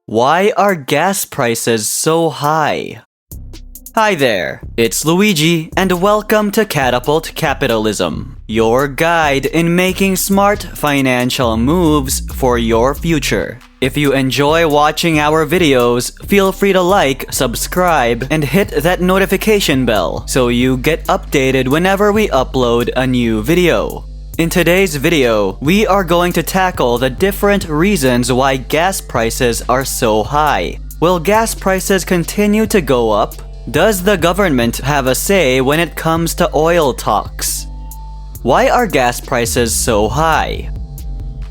Why are gas prices so high? Hi there, it's Luigi, and welcome to Catapult Capitalism, your guide in making smart financial moves for your future. If you enjoy watching our videos, feel free to like, subscribe, and hit that notification bell so you get updated whenever we upload a new video. In today's video, we are going to tackle the different reasons why gas prices are so high. Will gas prices continue to go up? Does the government have a say when it comes to oil talks? Why are gas prices so high?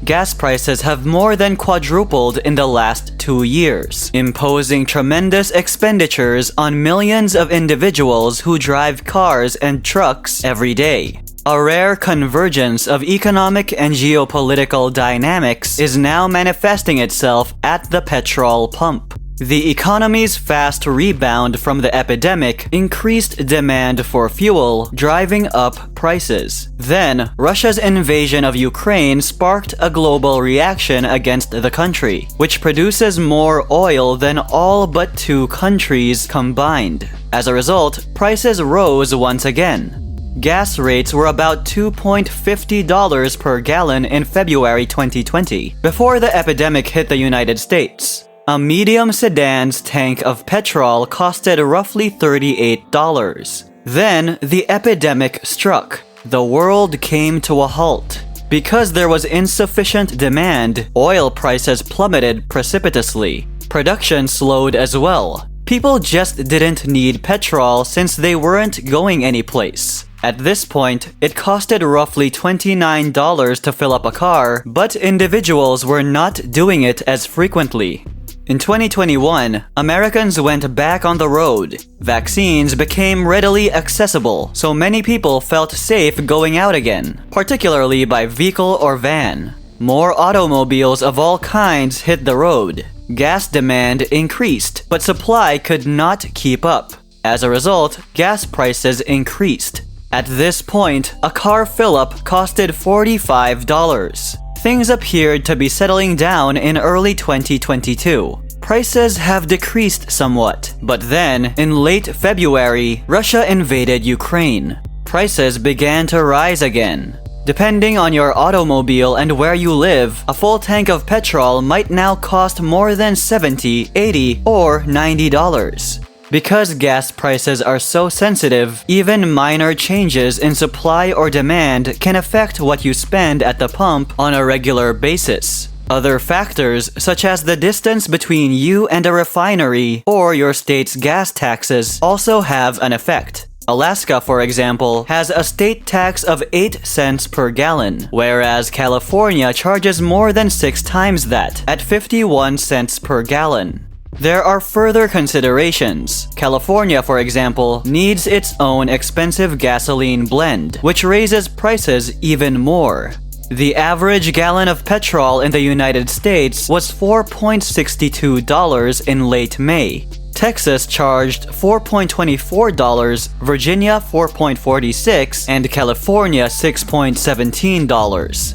Gas prices have more than quadrupled in the last 2 years, imposing tremendous expenditures on millions of individuals who drive cars and trucks every day. A rare convergence of economic and geopolitical dynamics is now manifesting itself at the petrol pump. The economy's fast rebound from the epidemic increased demand for fuel, driving up prices. Then, Russia's invasion of Ukraine sparked a global reaction against the country, which produces more oil than all but 2 countries combined. As a result, prices rose once again. Gas rates were about $2.50 per gallon in February 2020, before the epidemic hit the United States. A medium sedan's tank of petrol costed roughly $38. Then, the epidemic struck. The world came to a halt. Because there was insufficient demand, oil prices plummeted precipitously. Production slowed as well. People just didn't need petrol since they weren't going anyplace. At this point, it costed roughly $29 to fill up a car, but individuals were not doing it as frequently. In 2021, Americans went back on the road. Vaccines became readily accessible, so many people felt safe going out again, particularly by vehicle or van. More automobiles of all kinds hit the road. Gas demand increased, but supply could not keep up. As a result, gas prices increased. At this point, a car fill-up costed $45. Things appeared to be settling down in early 2022. Prices have decreased somewhat, but then, in late February, Russia invaded Ukraine. Prices began to rise again. Depending on your automobile and where you live, a full tank of petrol might now cost more than $70, $80, or $90. Because gas prices are so sensitive, even minor changes in supply or demand can affect what you spend at the pump on a regular basis. Other factors, such as the distance between you and a refinery or your state's gas taxes, also have an effect. Alaska, for example, has a state tax of 8 cents per gallon, whereas California charges more than 6 times that, at 51 cents per gallon. There are further considerations. California, for example, needs its own expensive gasoline blend, which raises prices even more. The average gallon of petrol in the United States was $4.62 in late May. Texas charged $4.24, Virginia $4.46, and California $6.17.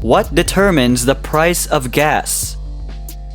What determines the price of gas?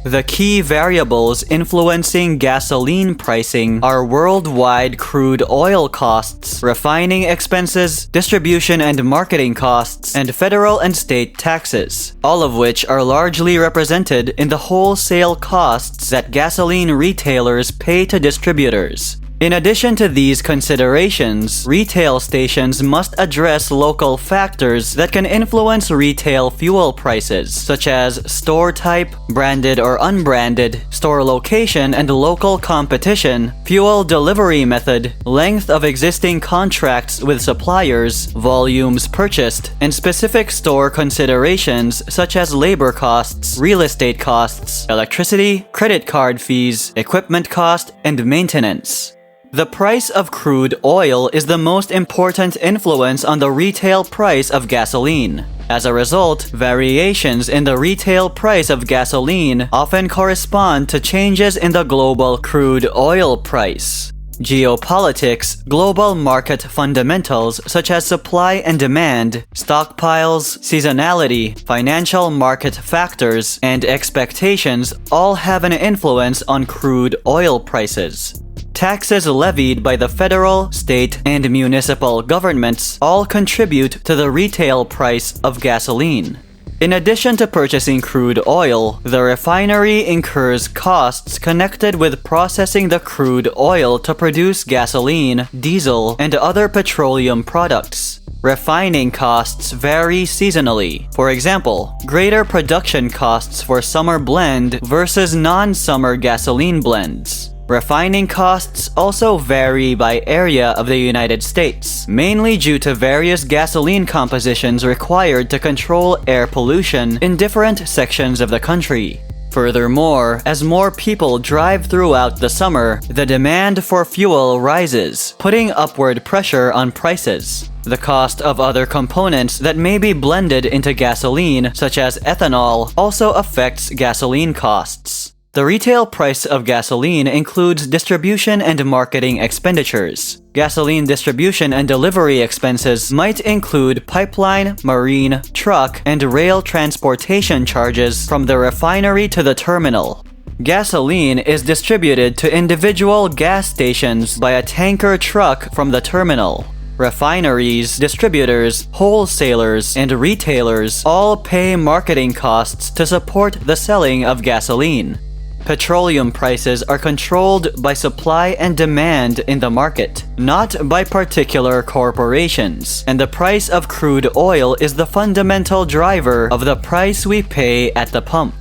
The key variables influencing gasoline pricing are worldwide crude oil costs, refining expenses, distribution and marketing costs, and federal and state taxes, all of which are largely represented in the wholesale costs that gasoline retailers pay to distributors. In addition to these considerations, retail stations must address local factors that can influence retail fuel prices, such as store type, branded or unbranded, store location and local competition, fuel delivery method, length of existing contracts with suppliers, volumes purchased, and specific store considerations such as labor costs, real estate costs, electricity, credit card fees, equipment cost, and maintenance. The price of crude oil is the most important influence on the retail price of gasoline. As a result, variations in the retail price of gasoline often correspond to changes in the global crude oil price. Geopolitics, global market fundamentals such as supply and demand, stockpiles, seasonality, financial market factors, and expectations all have an influence on crude oil prices. Taxes levied by the federal, state, and municipal governments all contribute to the retail price of gasoline. In addition to purchasing crude oil, the refinery incurs costs connected with processing the crude oil to produce gasoline, diesel, and other petroleum products. Refining costs vary seasonally. For example, greater production costs for summer blend versus non-summer gasoline blends. Refining costs also vary by area of the United States, mainly due to various gasoline compositions required to control air pollution in different sections of the country. Furthermore, as more people drive throughout the summer, the demand for fuel rises, putting upward pressure on prices. The cost of other components that may be blended into gasoline, such as ethanol, also affects gasoline costs. The retail price of gasoline includes distribution and marketing expenditures. Gasoline distribution and delivery expenses might include pipeline, marine, truck, and rail transportation charges from the refinery to the terminal. Gasoline is distributed to individual gas stations by a tanker truck from the terminal. Refineries, distributors, wholesalers, and retailers all pay marketing costs to support the selling of gasoline. Petroleum prices are controlled by supply and demand in the market, not by particular corporations, and the price of crude oil is the fundamental driver of the price we pay at the pump.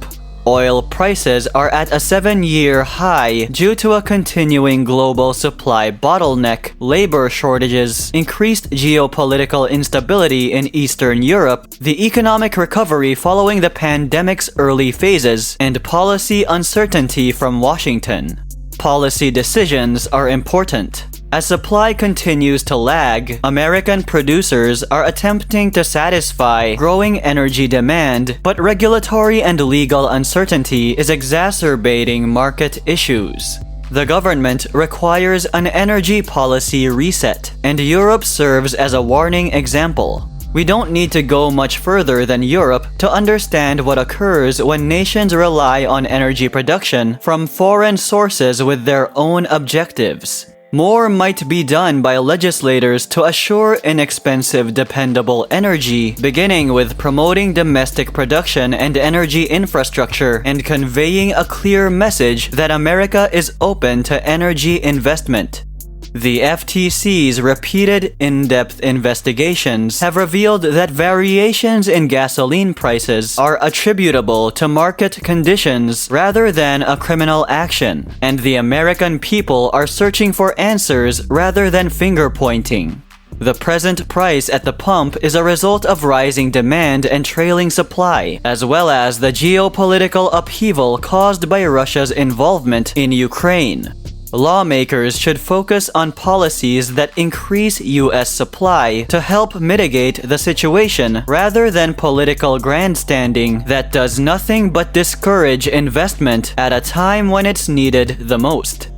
Oil prices are at a 7-year high due to a continuing global supply bottleneck, labor shortages, increased geopolitical instability in Eastern Europe, the economic recovery following the pandemic's early phases, and policy uncertainty from Washington. Policy decisions are important. As supply continues to lag, American producers are attempting to satisfy growing energy demand, but regulatory and legal uncertainty is exacerbating market issues. The government requires an energy policy reset, and Europe serves as a warning example. We don't need to go much further than Europe to understand what occurs when nations rely on energy production from foreign sources with their own objectives. More might be done by legislators to assure inexpensive, dependable energy, beginning with promoting domestic production and energy infrastructure and conveying a clear message that America is open to energy investment. The FTC's repeated in-depth investigations have revealed that variations in gasoline prices are attributable to market conditions rather than a criminal action, and the American people are searching for answers rather than finger-pointing. The present price at the pump is a result of rising demand and trailing supply, as well as the geopolitical upheaval caused by Russia's involvement in Ukraine. Lawmakers should focus on policies that increase U.S. supply to help mitigate the situation rather than political grandstanding that does nothing but discourage investment at a time when it's needed the most.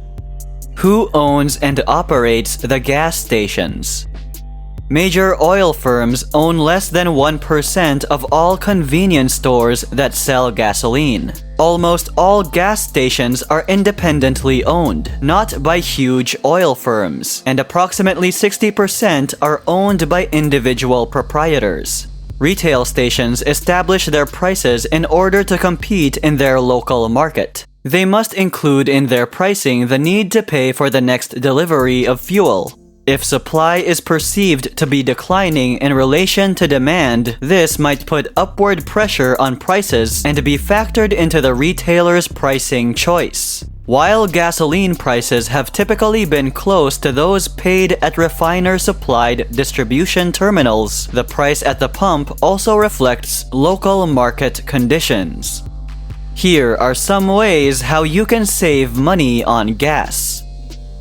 Who owns and operates the gas stations? Major oil firms own less than 1% of all convenience stores that sell gasoline. Almost all gas stations are independently owned, not by huge oil firms, and approximately 60% are owned by individual proprietors. Retail stations establish their prices in order to compete in their local market. They must include in their pricing the need to pay for the next delivery of fuel. If supply is perceived to be declining in relation to demand, this might put upward pressure on prices and be factored into the retailer's pricing choice. While gasoline prices have typically been close to those paid at refiner-supplied distribution terminals, the price at the pump also reflects local market conditions. Here are some ways how you can save money on gas.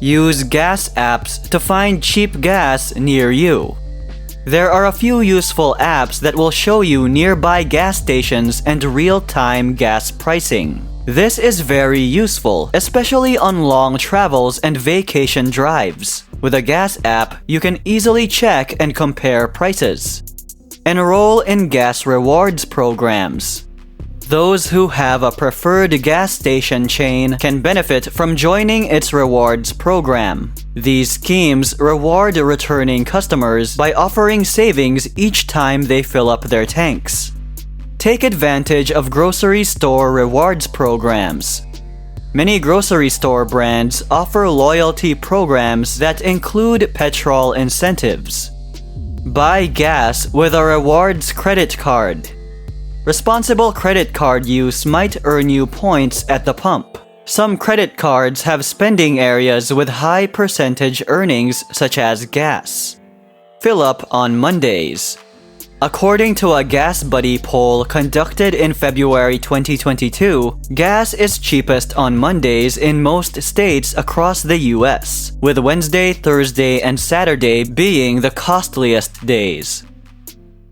Use gas apps to find cheap gas near you. There are a few useful apps that will show you nearby gas stations and real-time gas pricing. This is very useful, especially on long travels and vacation drives. With a gas app, you can easily check and compare prices. Enroll in gas rewards programs. Those who have a preferred gas station chain can benefit from joining its rewards program. These schemes reward returning customers by offering savings each time they fill up their tanks. Take advantage of grocery store rewards programs. Many grocery store brands offer loyalty programs that include petrol incentives. Buy gas with a rewards credit card. Responsible credit card use might earn you points at the pump. Some credit cards have spending areas with high percentage earnings, such as gas. Fill up on Mondays. According to a Gas Buddy poll conducted in February 2022, gas is cheapest on Mondays in most states across the US, with Wednesday, Thursday, and Saturday being the costliest days.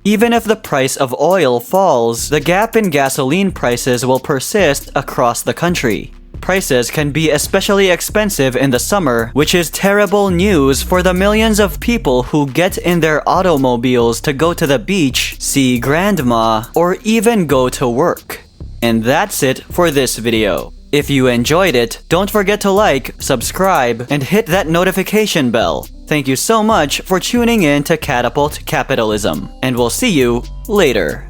Even if the price of oil falls, the gap in gasoline prices will persist across the country. Prices can be especially expensive in the summer, which is terrible news for the millions of people who get in their automobiles to go to the beach, see grandma, or even go to work. And that's it for this video. If you enjoyed it, don't forget to like, subscribe, and hit that notification bell. Thank you so much for tuning in to Catapult Capitalism, and we'll see you later.